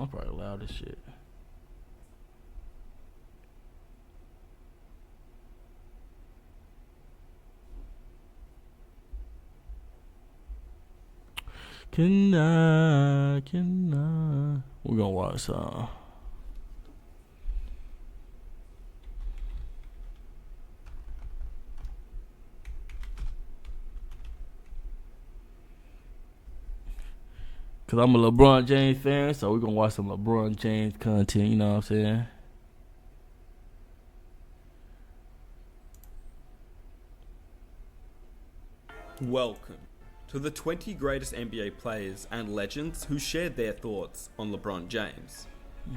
I'm probably loud as shit. Can I? We're gonna watch cause I'm a LeBron James fan, so we're gonna watch some LeBron James content, you know what I'm saying? Welcome to the 20 greatest NBA players and legends who shared their thoughts on LeBron James.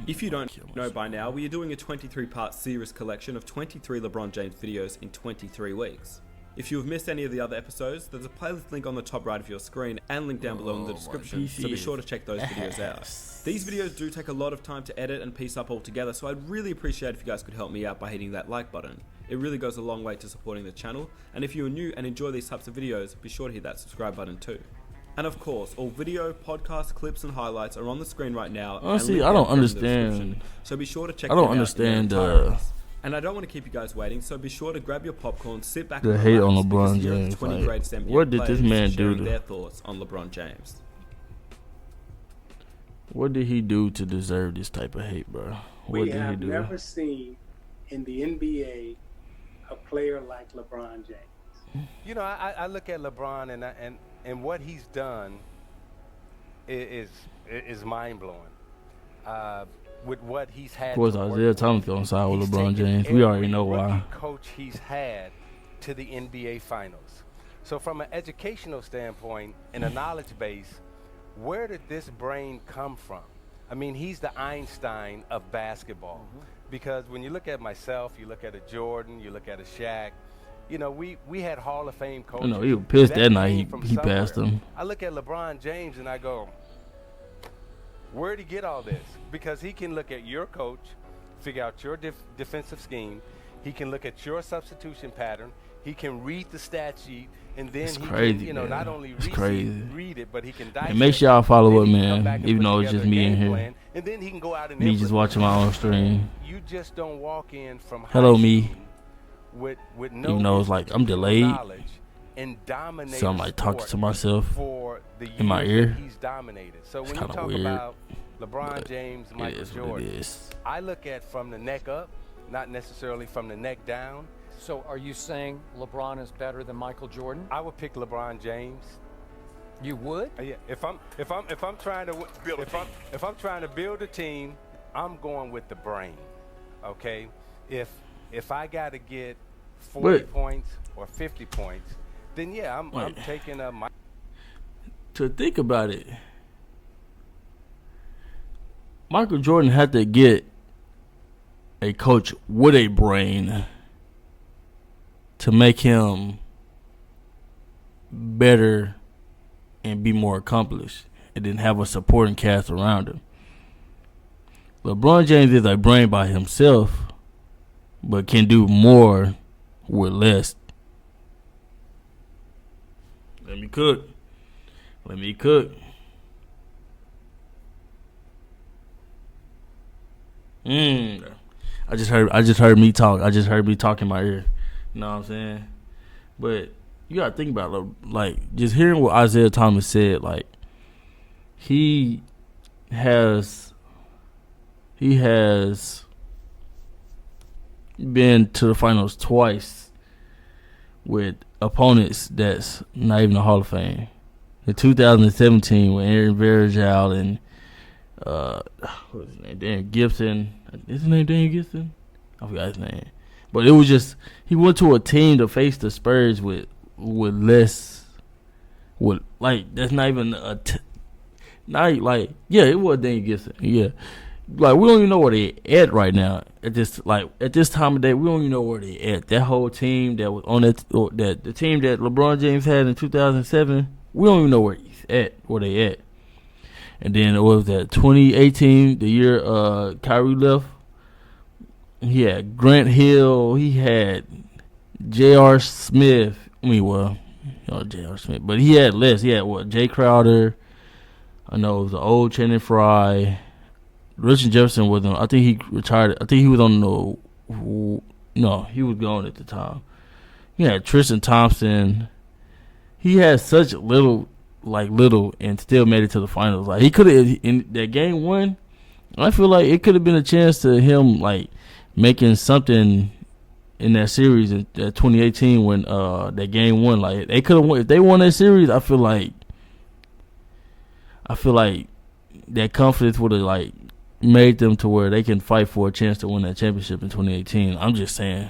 If you don't know by now, we are doing a 23-part series collection of 23 LeBron James videos in 23 weeks. If you have missed any of the other episodes, there's a playlist link on the top right of your screen and link down below in the description, so be sure to check those videos out. These videos do take a lot of time to edit and piece up all together, so I'd really appreciate if you guys could help me out by hitting that like button. It really goes a long way to supporting the channel, and if you are new and enjoy these types of videos, be sure to hit that subscribe button too. And of course, all video, podcast, clips, and highlights are on the screen right now. Honestly, I don't understand. So be sure to check. I don't understand and I don't want to keep you guys waiting, so be sure to grab your popcorn, sit back, the and hate on relax, LeBron because here are the James. 20 Like, greatest NBA what did this players man do sharing to? their thoughts on LeBron James. What did he do to deserve this type of hate, bro? What We did he have do? never seen in the NBA a player like LeBron James. You know, I look at LeBron and what he's done is mind blowing. With what he's had. Of course, Isaiah Thomas gonna side with LeBron James. We already know why. Coach he's had to the NBA Finals. So from an educational standpoint and a knowledge base, where did this brain come from? I mean, he's the Einstein of basketball. Because when you look at myself, you look at a Jordan, you look at a Shaq, you know, we had Hall of Fame coaches. You know, he was pissed that night he passed him. I look at LeBron James and I go, where'd he get all this? Because he can look at your coach, figure out your defensive scheme. He can look at your substitution pattern. He can read the stat sheet, and then it's he crazy, can, you know, man. not only read it, but he can dissect. And make sure y'all follow up, man. Even though it's just me in here. Plan, and then he can go out and me just watching my own stream. You just don't walk in from hello me. With no even though it's like I'm delayed. And dominate so I'm like talking to myself for the in my ear. He's dominated. So when it's you talk weird, about LeBron James, Michael Jordan, I look at from the neck up, not necessarily from the neck down. So are you saying LeBron is better than Michael Jordan? I would pick LeBron James. You would? Yeah. If I'm trying to if I'm trying to build a team, I'm going with the brain. Okay. If I got to get 40 points or 50 points, then yeah, I'm taking a. To think about it, Michael Jordan had to get a coach with a brain to make him better and be more accomplished, and then have a supporting cast around him. LeBron James is a brain by himself, but can do more with less. Let me cook. I just heard me talk. I just heard me talk in my ear. You know what I'm saying? But you gotta think about it, like just hearing what Isaiah Thomas said. Like he has been to the finals twice with opponents that's not even the Hall of Fame. In 2017 with Aaron Varejao and what was his name? Daniel Gibson. Is his name Daniel Gibson? I forgot his name. But it was just he went to a team to face the Spurs with less, with like that's not even not like it was Daniel Gibson. Yeah, like we don't even know where they at right now. At this time of day, we don't even know where they at. That whole team that was on the team that LeBron James had in 2007, we don't even know where they at. And then it was that 2018, the year Kyrie left. He had Grant Hill. He had J.R. Smith. J.R. Smith. But he had less. He had Jay Crowder. I know it was the old Channing Frye. Richard Jefferson was on. I think he retired. I think he was on the. No, he was gone at the time. He had Tristan Thompson. He had such little, and still made it to the finals. Like he could have in that game one. I feel like it could have been a chance to him like making something in that series in 2018 when that game one. Like they could have won if they won that series. I feel like that confidence would have like made them to where they can fight for a chance to win that championship in 2018. I'm just saying.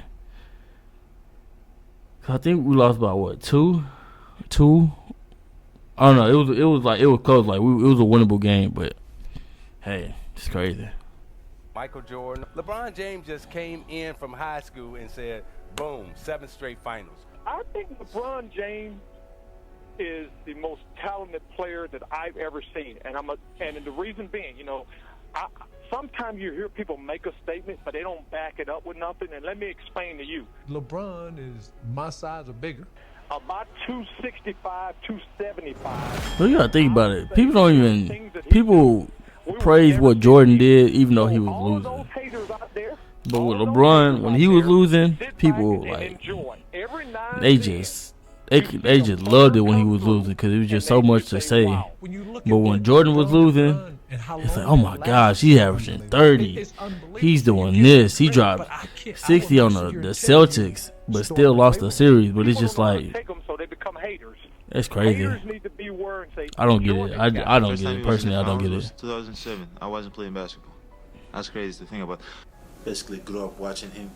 I think we lost by what, two? I don't know. It was close. Like it was a winnable game, but hey, it's crazy. Michael Jordan. LeBron James just came in from high school and said, boom, 7 straight finals. I think LeBron James is the most talented player that I've ever seen, and the reason being, sometimes you hear people make a statement, but they don't back it up with nothing. And let me explain to you. LeBron is my size or bigger. About 265, 275. Well, you gotta think about it. People praise what Jordan did, even though he was losing. But with LeBron, when he was losing, people like they just loved it when he was losing because it was just so much to say. But when Jordan was losing, it's like, oh my gosh, he's averaging 30. He's doing this. He dropped 60 on the Celtics, but still lost the series. But it's just like, it's crazy. I don't get it. I don't get it. Personally, I don't get it. 2007. I wasn't playing basketball. That's crazy to think about. Basically grew up watching him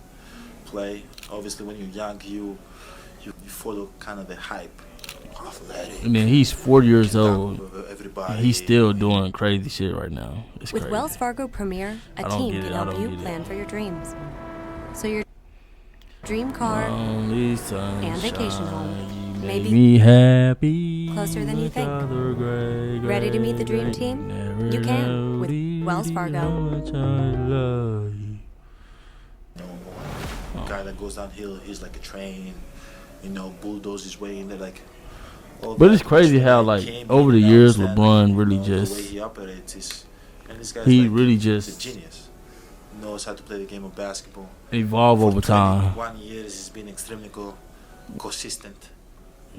play. Obviously, when you're young, you follow kind of the hype. I mean, he's 40 years old. He's still doing crazy shit right now. It's With crazy. Wells Fargo Premier, a team can help you plan for your dreams. So your dream car and vacation home may be me happy closer than you think. Ready to meet the dream team? You can with Wells Fargo. Guy that goes downhill, he's like a train, bulldoze his way in there, like. But it's crazy how, like, over the years, LeBron really just he really just a genius. Knows how to play the game of basketball. Evolve over time. 1 year, he's been extremely consistent.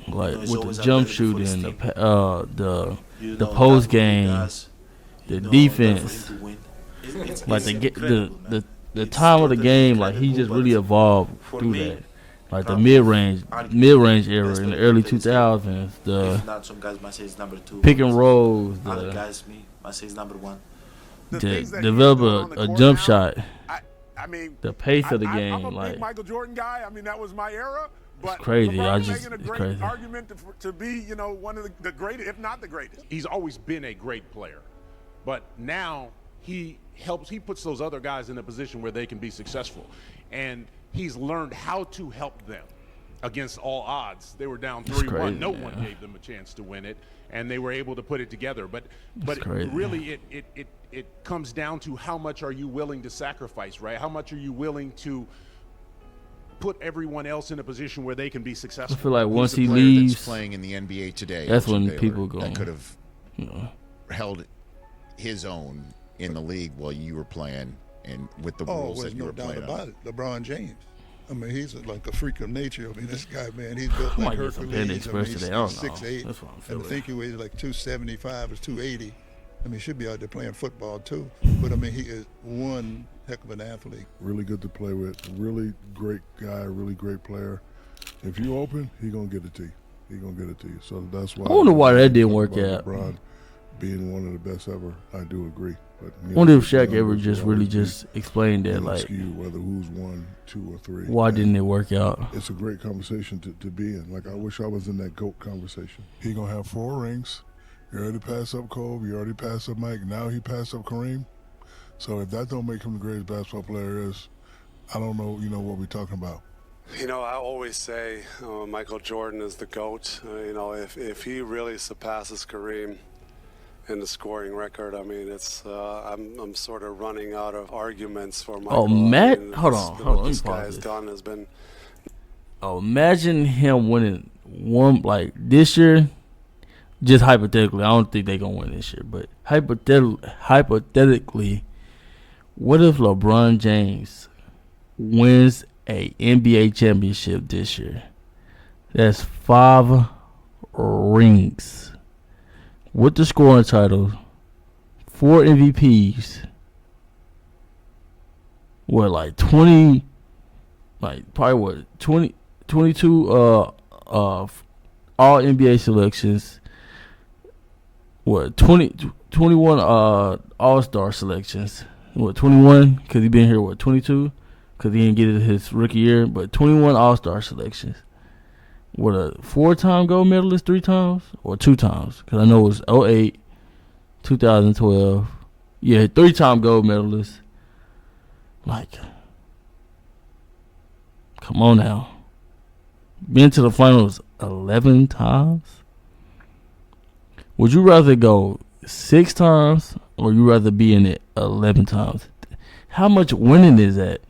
Like with the jump shooting, the post game, the defense, like the time of the game, like he just really evolved through that. Like the mid-range era in the early 2000s, the pick and rolls, other guys, I say it's number one. Develop a jump shot. I mean, the pace of the game, I'm a like big Michael Jordan guy. I mean, that was my era. But it's crazy. It's crazy. Argument to be, one of the greatest, if not the greatest. He's always been a great player, but now he puts those other guys in a position where they can be successful, and he's learned how to help them against all odds. They were down 3-1. No one gave them a chance to win it, and they were able to put it together. But really, it comes down to how much are you willing to sacrifice, right? How much are you willing to put everyone else in a position where they can be successful? I feel like once he leaves, that's playing in the NBA today, that's when people go. That could have held his own in the league while you were playing and with the rules that you were playing. Oh, there's no doubt about it. LeBron James. I mean, he's like a freak of nature. I mean, this guy, man, he's built like Hercules. I mean, he's 6'8", and I think he weighs like 275 or 280. I mean, he should be out there playing football too. But I mean, he is one heck of an athlete. Really good to play with. Really great guy. Really great player. If you open, he gonna get it to you. He gonna get it to you. So that's why. I wonder why that didn't work out. LeBron being one of the best ever, I do agree. But I wonder if Shaq ever just explained that, like, whether who's 1, 2, or 3. Why didn't it work out? It's a great conversation to be in. Like, I wish I was in that GOAT conversation. He gonna have 4 rings. You already passed up Kobe. You already passed up Mike. Now he passed up Kareem. So if that don't make him the greatest basketball player is, I don't know. What we're talking about. I always say Michael Jordan is the GOAT. If he really surpasses Kareem in the scoring record, I mean, it's I'm sort of running out of arguments for Michael. Oh, Matt, hold on. What this guy has done has been. Oh, imagine him winning one like this year. Just hypothetically, I don't think they're gonna win this year, but hypothetically, What if LeBron James wins a NBA championship this year? That's 5 rings with the scoring title, 4 MVPs, what, like 20, like probably what, 20, 22 all NBA selections, what, 21 all-star selections, what, 21, because he been here, what, 22, because he didn't get it his rookie year, but 21 all-star selections. What, a 4-time gold medalist, 3 times, or 2 times? Because I know it was 08, 2012. Yeah, 3-time gold medalist. Like, come on now. Been to the finals 11 times? Would you rather go 6 times, or you rather be in it 11 times? How much winning is that?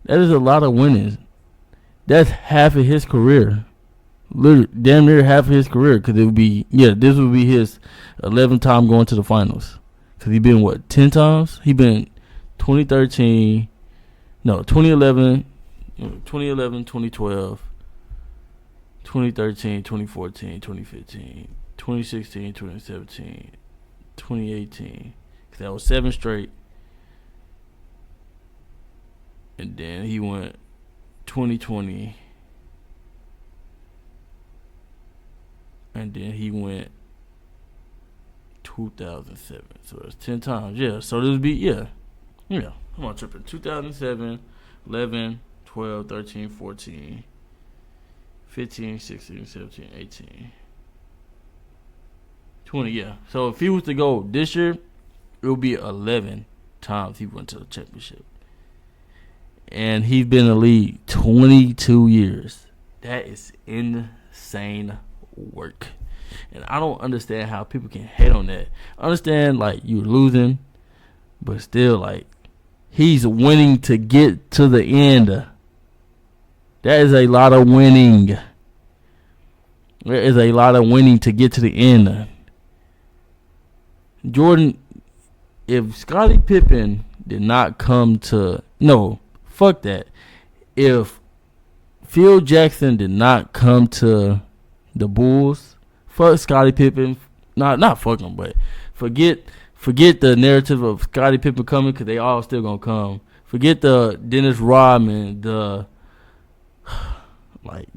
That is a lot of winning. That's half of his career. Literally, damn near half of his career. Because it would be, this would be his 11th time going to the finals. Because he been, what, 10 times? He been 2011, 2012, 2013, 2014, 2015, 2016, 2017, 2018. Because that was 7 straight. And then he went 2020, and then he went 2007. So it's 10 times. Yeah. So this would be I'm on tripping. 2007, 11, 12, 13, 14, 15, 16, 17, 18, 20. Yeah. So if he was to go this year, it would be 11 times he went to the championship. And he's been in the league 22 years. That is insane work. And I don't understand how people can hate on that. I understand, like, you're losing, but still, like, he's winning to get to the end. That is a lot of winning. There is a lot of winning to get to the end. Jordan, if Scottie Pippen did not come to... No, fuck that. If Phil Jackson did not come to the Bulls, fuck Scottie Pippen. Not fuck him, but forget the narrative of Scottie Pippen coming, because they all still gonna come. Forget the Dennis Rodman,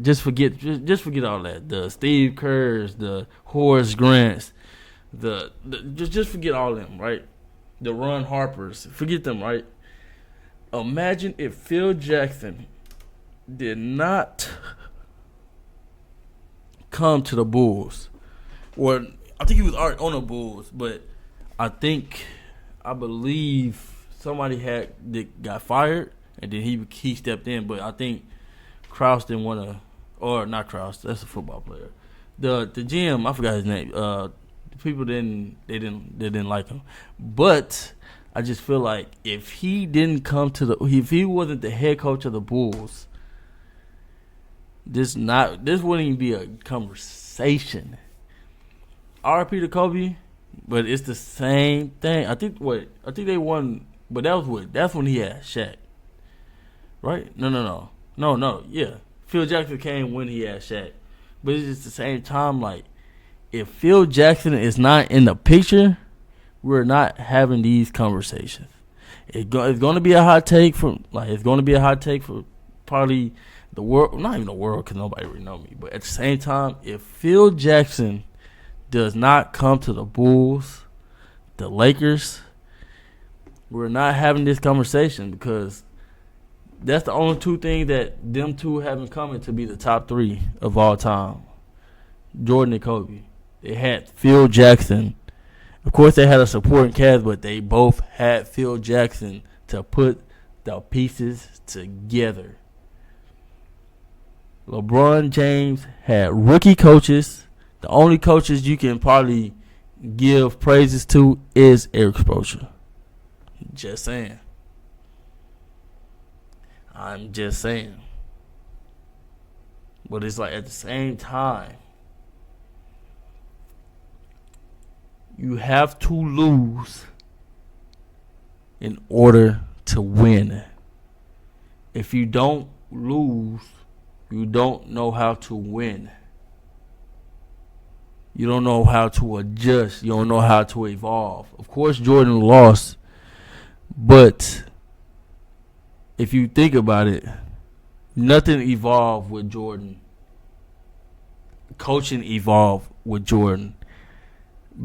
just forget all that. The Steve Kerrs, the Horace Grants, just forget all them, right? The Ron Harpers, forget them, right? Imagine if Phil Jackson did not come to the Bulls. Or I think he was already on the Bulls, but I believe somebody got fired, and then he stepped in. But I think Krause didn't want to, or not Krause, that's a football player. The GM, I forgot his name. People didn't like him, but I just feel like if he didn't come if he wasn't the head coach of the Bulls, this wouldn't even be a conversation. RIP to Kobe, but it's the same thing. I think they won, but that's when he had Shaq, right? No. Yeah, Phil Jackson came when he had Shaq, but it's just the same time. Like, if Phil Jackson is not in the picture, we're not having these conversations. It's going to be a hot take for probably the world, not even the world, because nobody really know me. But at the same time, if Phil Jackson does not come to the Bulls, the Lakers, we're not having this conversation, because that's the only two things that them two have in common to be the top 3 of all time. Jordan and Kobe. They had Phil Jackson. Of course, they had a supporting cast, but they both had Phil Jackson to put the pieces together. LeBron James had rookie coaches. The only coaches you can probably give praises to is Eric Spoelstra. Just saying. I'm just saying. But it's like, at the same time, you have to lose in order to win. If you don't lose, you don't know how to win. You don't know how to adjust. You don't know how to evolve. Of course, Jordan lost, but if you think about it, nothing evolved with Jordan. Coaching evolved with Jordan.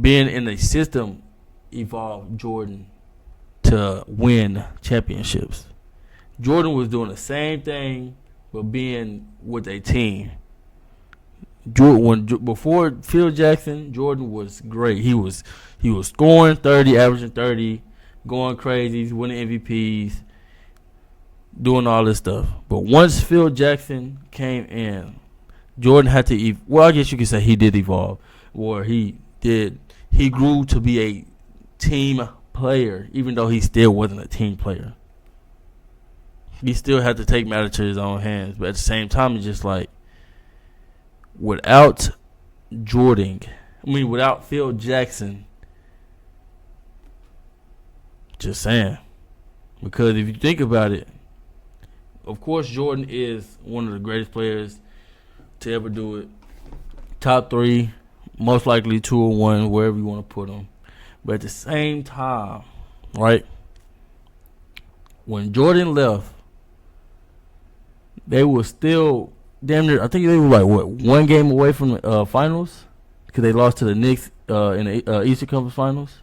Being in a system evolved Jordan to win championships. Jordan was doing the same thing, but being with a team. Before Phil Jackson, Jordan was great. He was scoring 30, averaging 30, going crazy, winning MVPs, doing all this stuff. But once Phil Jackson came in, Jordan had to I guess you could say he did evolve, or he grew to be a team player, even though he still wasn't a team player. He still had to take matters to his own hands, but at the same time, it's just like, without Phil Jackson, just saying. Because if you think about it, of course, Jordan is one of the greatest players to ever do it. Top 3, most likely 2 or 1, wherever you want to put him. But at the same time, right, when Jordan left, they were still damn near, I think they were like, one game away from the finals? Because they lost to the Knicks in the Eastern Conference Finals.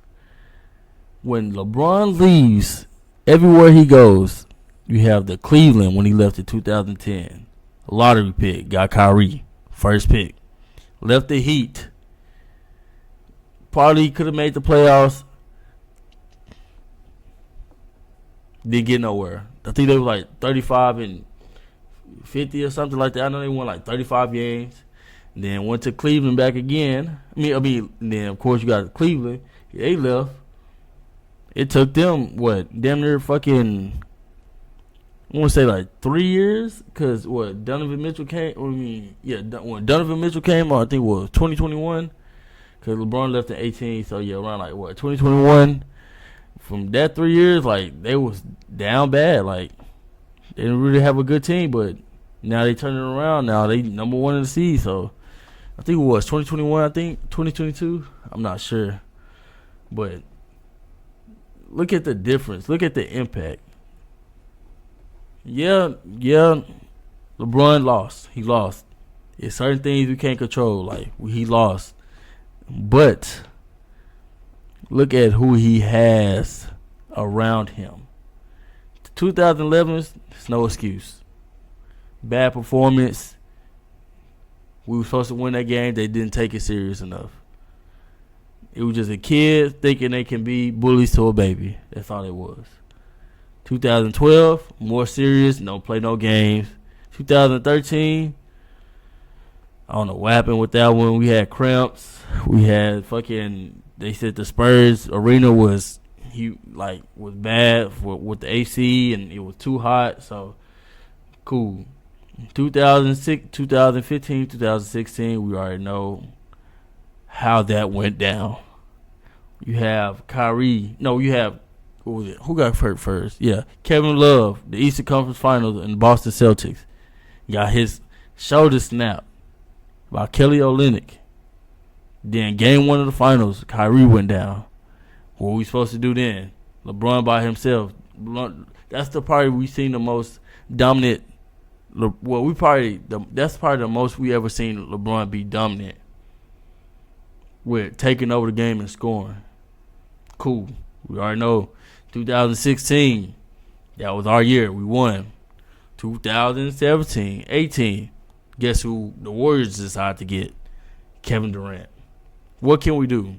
When LeBron leaves, everywhere he goes, you have the Cleveland when he left in 2010. Lottery pick, got Kyrie, first pick. Left the Heat. Probably could have made the playoffs. Didn't get nowhere. I think they were like 35 and 50 or something like that. I know they won like 35 games. Then went to Cleveland back again. Then of course you got Cleveland. They left. It took them damn near fucking, I want to say like 3 years, because Donovan Mitchell came. When Donovan Mitchell came on, I think it was 2021, because LeBron left in 18. So yeah, around like 2021. From that 3 years, like they was down bad. Like they didn't really have a good team, but now they turning it around. Now they number 1 in the seed. So I think it was 2021. I think 2022. I'm not sure, but look at the difference. Look at the impact. Yeah. LeBron lost. He lost. It's certain things we can't control. Like he lost, but look at who he has around him. 2011, it's no excuse. Bad performance. We were supposed to win that game. They didn't take it serious enough. It was just a kid thinking they can be bullies to a baby. That's all it was. 2012, more serious. No play, no games. 2013, I don't know what happened with that one. We had cramps. We had they said the Spurs arena was bad with the AC, and it was too hot. So cool. 2006, 2015, 2016, we already know how that went down. You have Kyrie. No, you have, what was it? Who got hurt first? Yeah, Kevin Love, the Eastern Conference Finals, and the Boston Celtics. Got his shoulder snapped by Kelly Olynyk. Then game 1 of the finals, Kyrie went down. What we supposed to do then? LeBron by himself. That's the party we seen the most dominant. That's probably the most we ever seen LeBron be dominant, with taking over the game and scoring. Cool. We already know. 2016, that was our year. We won. 2017, 18. Guess who the Warriors decided to get? Kevin Durant. What can we do?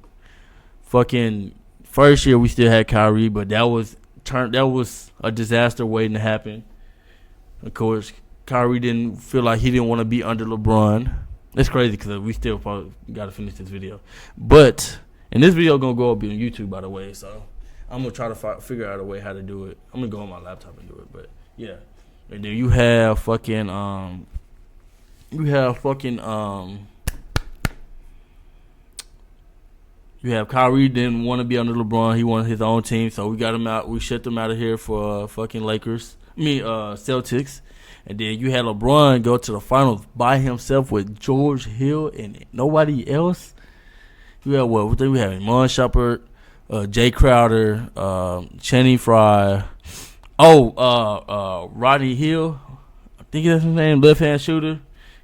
Fucking first year we still had Kyrie, but that was a disaster waiting to happen. Of course, Kyrie didn't feel like he didn't want to be under LeBron. It's crazy because we still probably got to finish this video. But, and this video going to go up on YouTube, by the way, so I'm going to try to figure out a way how to do it. I'm going to go on my laptop and do it, but yeah. And then you have fucking, You have Kyrie didn't want to be under LeBron. He wanted his own team, so we got him out. We shipped him out of here for fucking Celtics. And then you had LeBron go to the finals by himself with George Hill and nobody else. You had what? We had Iman Shumpert, Jay Crowder, Channing Frye. Rodney Hill. I think that's his name, left-hand shooter.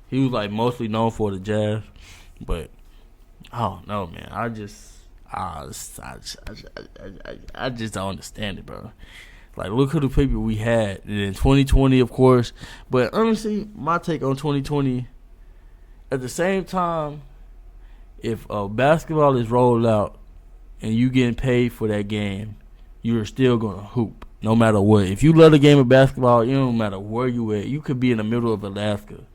He was like mostly known for the Jazz, but I don't know, man. I just don't understand it, bro. Like, look who the people we had in 2020, of course. But honestly, my take on 2020, at the same time, if basketball is rolled out and you getting paid for that game, you're still gonna hoop, no matter what. If you love the game of basketball, you don't matter where you at. You could be in the middle of Alaska.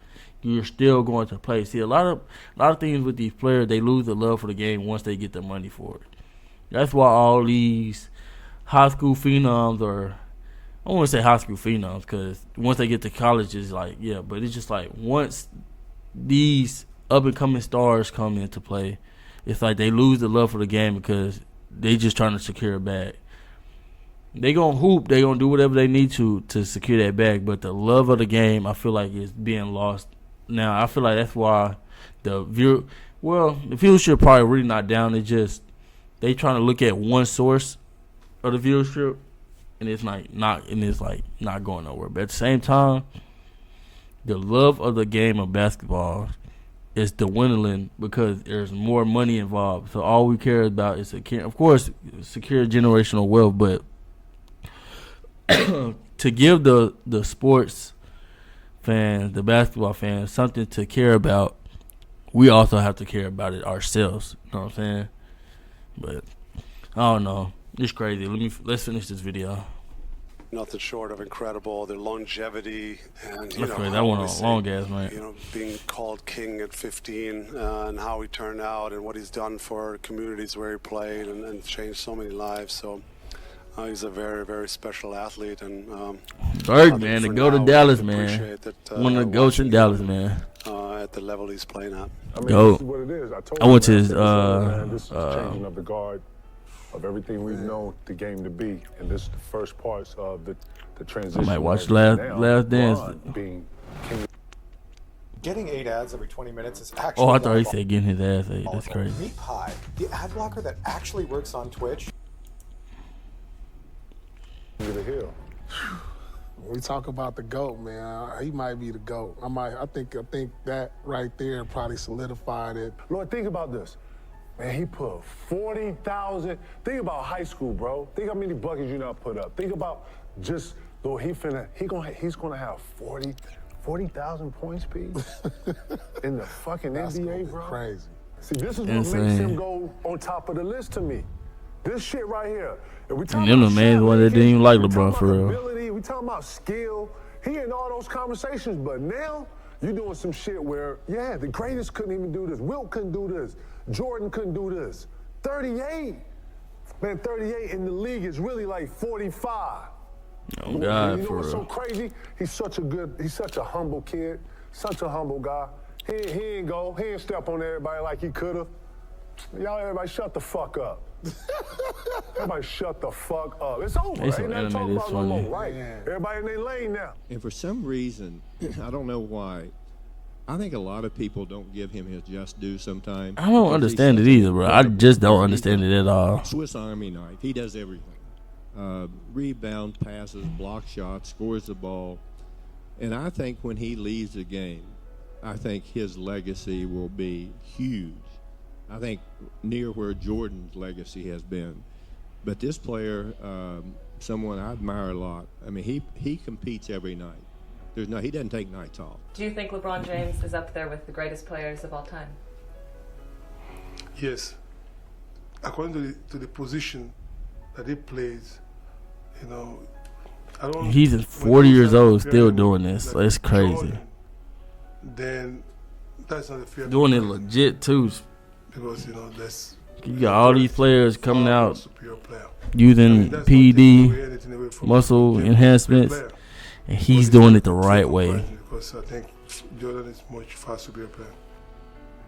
You're still going to play. See, a lot of things with these players, they lose the love for the game once they get the money for it. That's why all these high school phenoms, or I don't want to say high school phenoms, because once they get to college, it's like, yeah, but it's just like once these up-and-coming stars come into play, it's like they lose the love for the game because they just trying to secure a bag. They going to hoop, they going to do whatever they need to secure that bag, but the love of the game, I feel like, is being lost. Now, I feel like that's why the viewership probably really not down. It's just they trying to look at one source of the viewership, and it's not going nowhere. But at the same time, the love of the game of basketball is dwindling because there's more money involved. So all we care about is secure generational wealth, but to give the sports fans, the basketball fans, something to care about, we also have to care about it ourselves. You know what I'm saying? But I don't know. It's crazy. Let's finish this video. Nothing short of incredible. Their longevity and that one on long ass, man. Being called king at 15 and how he turned out and what he's done for communities where he played and changed so many lives. So he's a very, very special athlete. And man, to go to Dallas, man. One of the goats in Dallas, man. At the level he's playing at. This is what it is. I went to his this is changing of the guard of everything we've known the game to be, and this is the first parts of the transition. I might watch Last Dance. Getting 8 ads every 20 minutes is actually. Oh, I thought he said getting his ass ate. That's crazy. Meet Pi, the ad blocker that actually works on Twitch. We talk about the GOAT, man. He might be the GOAT. I think that right there probably solidified it. Lord, think about this. Man, he put 40,000. Think about high school, bro. Think how many buckets you not put up. Think about just though he's gonna have 40,000 points, Pete, in the fucking NBA, bro. Crazy. See, this is what makes him go on top of the list to me. This shit right here. And them the main one that didn't even like LeBron for real. Ability, we talking about skill. He in all those conversations, but now you doing some shit where, yeah, the greatest couldn't even do this. Wilt couldn't do this. Jordan couldn't do this. 38. Man, 38 in the league is really like 45. Oh, God, you know for what's real. so crazy? He's such a humble kid, such a humble guy. He ain't step on everybody like he could have. Y'all, everybody shut the fuck up. Everybody shut the fuck up. It's over. Ain't Ain't nothing to talk about no more, right? Yeah. Everybody in their lane now. And for some reason, I don't know why, I think a lot of people don't give him his just due sometimes. I don't understand it either, bro. I just don't understand it at all. Swiss Army knife. He does everything. Rebound, passes, block shots, scores the ball. And I think when he leaves the game, I think his legacy will be huge. I think near where Jordan's legacy has been. But this player, someone I admire a lot. I mean, he competes every night. He doesn't take nights off. Do you think LeBron James is up there with the greatest players of all time? Yes. According to the position that he plays, I don't. He's 40 years old, still doing this. It's crazy. Jordan, then that's not a fair. Doing it legit too. Because that's. You got all these players coming out using PED, muscle enhancements, and he's doing it the right way. Because I think Jordan is much far superior player.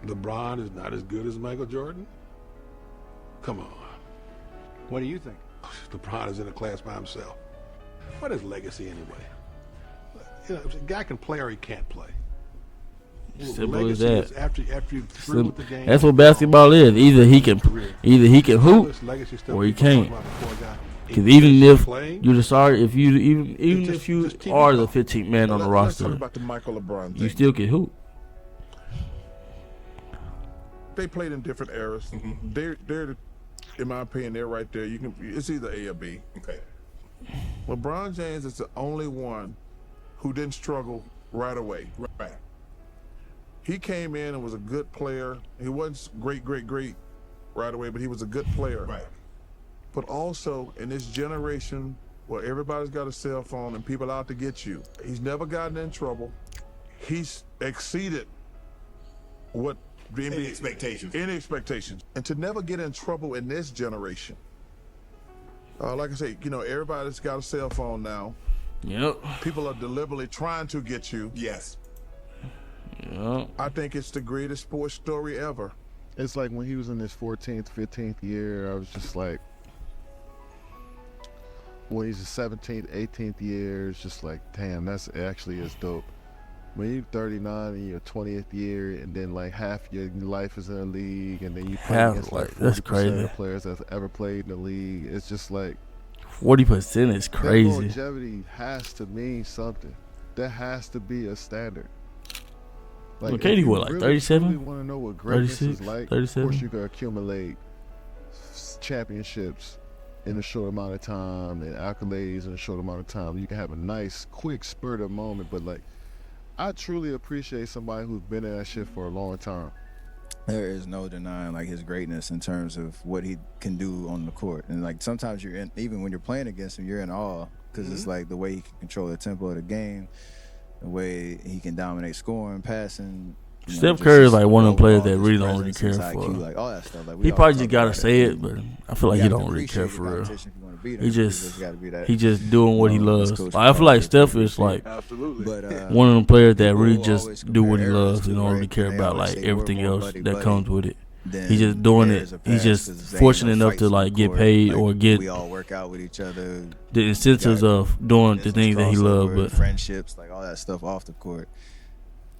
LeBron is not as good as Michael Jordan? Come on. What do you think? LeBron is in a class by himself. What is legacy anyway? You know, if a guy can play or he can't play. Simple as that. After you're through with the game, that's what basketball is. Either he can hoop or he can't. Because even if you're the sorry, if you are the 15th man on the roster, let's talk about the Michael LeBron thing. You still can hoop. They played in different eras. They're in my opinion, they're right there. It's either A or B. Okay. LeBron James is the only one who didn't struggle right away. Right. He came in and was a good player. He wasn't great right away, but he was a good player. Right. But also in this generation where everybody's got a cell phone and people out to get you, he's never gotten in trouble. He's exceeded what the NBA, any expectations. And to never get in trouble in this generation. Like I say, everybody's got a cell phone now. Yep. People are deliberately trying to get you. Yes. Yep. I think it's the greatest sports story ever. It's like when he was in his 14th, 15th year, I was just like, when he's his 17th, 18th year, it's just like, damn, that's actually is dope. When you're 39 in your 20th year, and then like half your life is in the league, and then you play against like 40% of players that's ever played in the league, it's just like 40% is crazy. That longevity has to mean something. There has to be a standard. Like, well, Katie, what, like 37? You want to know what greatness 36, is like? 37? Of course, you can accumulate championships in a short amount of time and accolades in a short amount of time. You can have a nice, quick spurt of moment, but like, I truly appreciate somebody who's been in that shit for a long time. There is no denying like his greatness in terms of what he can do on the court, and like sometimes you're in, even when you're playing against him, you're in awe because it's like the way he can control the tempo of the game, the way he can dominate scoring, passing. Steph Curry is like one of the players that really don't really care for. Like all that stuff. Like he probably just gotta say it, but I feel like he don't really care for real. He just doing what he loves. Like, I feel like Steph is like one of the players that really just do what he loves and don't really care about like everything else that comes with it. He's just doing it. He's just fortunate enough to like get paid or get we all work out with each other. The incentives of doing the things that he loves, but friendships, like all that stuff off the court.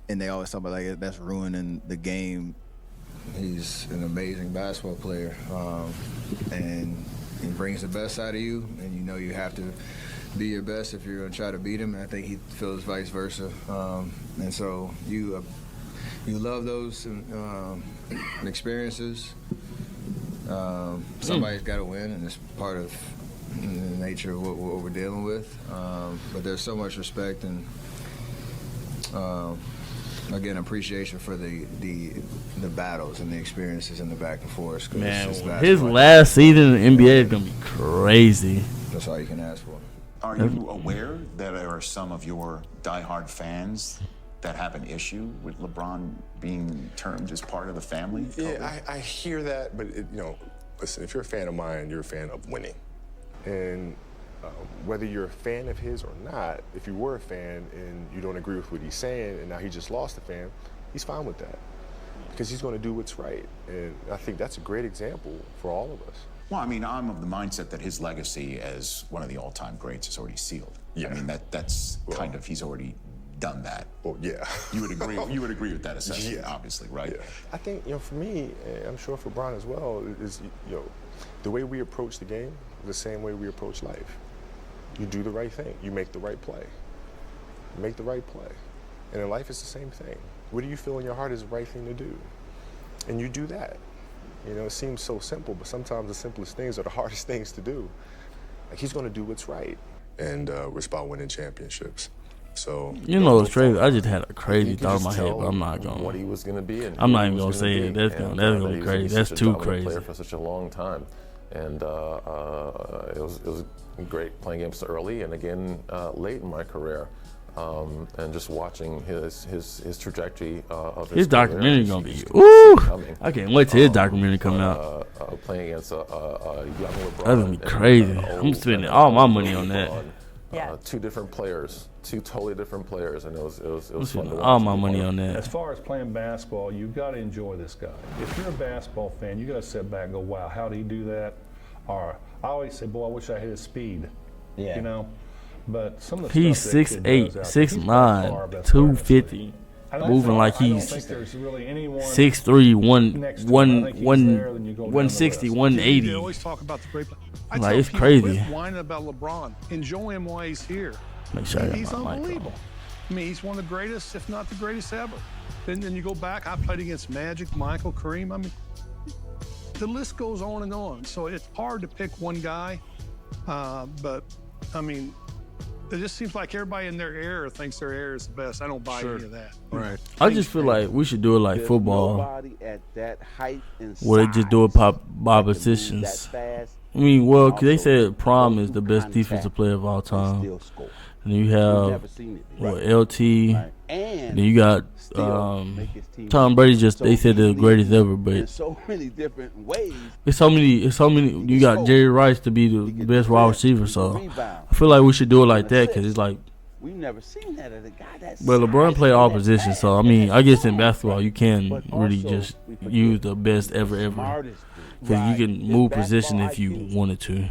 And they always talk about like that's ruining the game. He's an amazing basketball player, and he brings the best out of you. And you have to be your best if you're gonna try to beat him. And I think he feels vice versa. And so you love those experiences. Somebody's got to win, and it's part of the nature of what we're dealing with. But there's so much respect and. Again, appreciation for the battles and the experiences and the back and forth. Man, his last season in the NBA is gonna be crazy. That's all you can ask for. Are you aware that there are some of your diehard fans that have an issue with LeBron being termed as part of the family? Yeah, I hear that, but listen, if you're a fan of mine, you're a fan of winning, and. Whether you're a fan of his or not, if you were a fan and you don't agree with what he's saying and now he just lost a fan, he's fine with that because he's going to do what's right. And I think that's a great example for all of us. Well, I mean, I'm of the mindset that his legacy as one of the all-time greats is already sealed. Yeah. I mean, that's kind of, he's already done that. Well, yeah. You would agree with that assessment, obviously, right? Yeah. I think, for me, and I'm sure for Bron as well, is, the way we approach the game is the same way we approach life. You do the right thing. You make the right play. You make the right play. And in life, it's the same thing. What do you feel in your heart is the right thing to do? And you do that. It seems so simple, but sometimes the simplest things are the hardest things to do. Like, he's going to do what's right. And we're about winning championships. So it's crazy. I just had a crazy thought in my head, but I'm not going. What he was going to be, and I'm not even going to say it. That's going to be crazy. That's too crazy. Player for such a long time, and it was great playing games early and again late in my career, and just watching his trajectory of his documentary is gonna be I can't wait till his documentary come out. Playing against a young LeBron. That's gonna be crazy. I'm spending all my money on that. two different players, two totally different players, and it was fun to watch. All my money on that. As far as playing basketball, you've got to enjoy this guy. If you're a basketball fan, you got to sit back and go, wow, how did he do that? Or I always say, boy, I wish I had his speed. Yeah. You know, but some of the he's stuff 6'8", 6'9", 250. Moving like he's 6'3", 160, 180. Always talk about the great. Like, it's crazy. Whining about LeBron. Enjoy him while he's here. Make sure he's unbelievable. I mean, he's one of the greatest, if not the greatest ever. Then you go back. I played against Magic, Michael, Kareem. I mean, the list goes on and on. So it's hard to pick one guy. But I mean, it just seems like everybody in their era thinks their era is the best. I don't buy any of that. Right. I just feel like we should do it like football, at that height and where they just do it by positions. I mean, well, cause they said Prom is the best defensive player of all time. And you have LT. And then you got Tom Brady. They said they're the greatest ever, but in so many different ways. It's so many. You got Jerry Rice to be the best wide receiver. So I feel like we should do it like that, because it's like. We've never seen that at a guy that's. Well, LeBron played all positions, so I mean, I guess in basketball you can really just use the best ever, because you can move position if you wanted to.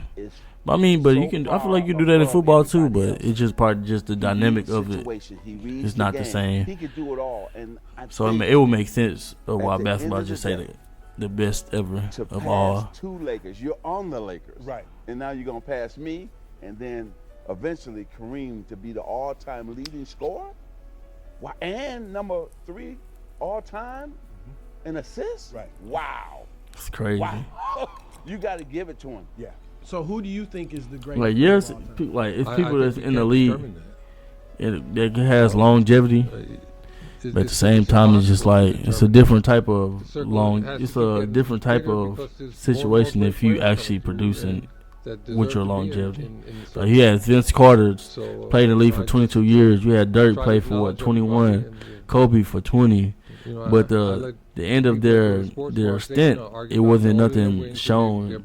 I mean, but you can. I feel like you do that in football too, but it's just part of just the dynamic of it. It's not the same. He could do it all, and so it will make sense of why basketball just say the best ever of all. Two Lakers, you're on the Lakers, right? And now you're gonna pass me, and then eventually Kareem to be the all-time leading scorer, and number 3 all-time in assists. Right. Wow. It's crazy. Wow. You got to give it to him. Yeah. So who do you think is the greatest? Like, yes, like it's people that's in the league that has longevity, but at the same time, it's just like it's a different type of It's a different type of situation if you actually producing with your longevity. Like, you had Vince Carter played in the league for 22 years. You had Dirk play for 21, Kobe for 20. But the end of their stint, it wasn't nothing shown of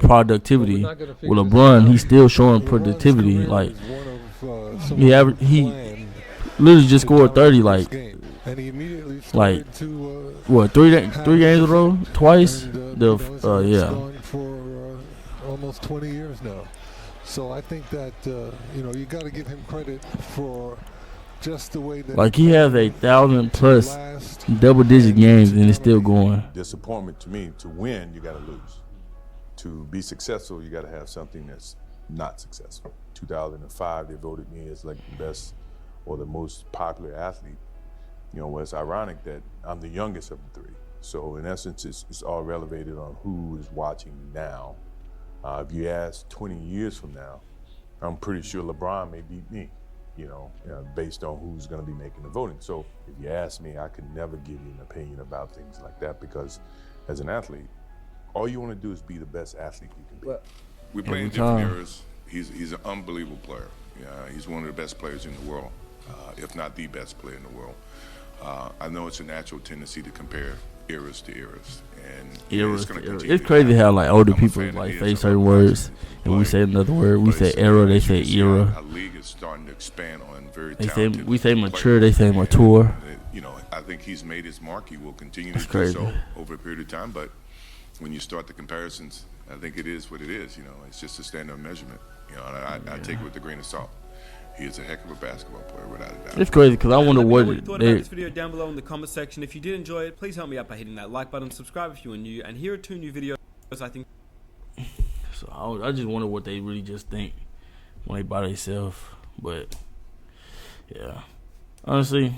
productivity. With LeBron, he's still showing productivity. Like, he literally just scored 30. Like what, 3 games in a row, twice. For almost 20 years now. So I think that you got to give him credit for. Just the way that he has 1,000+ double-digit games and it's still going. Disappointment to me. To win, you got to lose. To be successful, you got to have something that's not successful. 2005, they voted me as like the best or the most popular athlete. Well, it's ironic that I'm the youngest of the 3. So in essence, it's all relevated on who is watching now. If you ask 20 years from now, I'm pretty sure LeBron may beat me. Based on who's going to be making the voting. So if you ask me, I can never give you an opinion about things like that, because as an athlete, all you want to do is be the best athlete you can be. We play in different eras. He's an unbelievable player. He's one of the best players in the world, if not the best player in the world. I know it's a natural tendency to compare eras to eras. It's crazy how like older people like say certain words and we say another word. We say era, they say era. Our league is starting to expand on very talented. We say mature, they say mature. I think he's made his mark. He will continue to do so over a period of time. But when you start the comparisons, I think it is what it is. It's just a standard of measurement. I take it with a grain of salt. He is a heck of a basketball player, without a doubt. It's crazy because I wonder what you thought about this video down below in the comment section. If you did enjoy it, please help me out by hitting that like button, subscribe if you are new, and here are 2 new videos I think. So I just wonder what they really just think when they buy themselves. But yeah, honestly,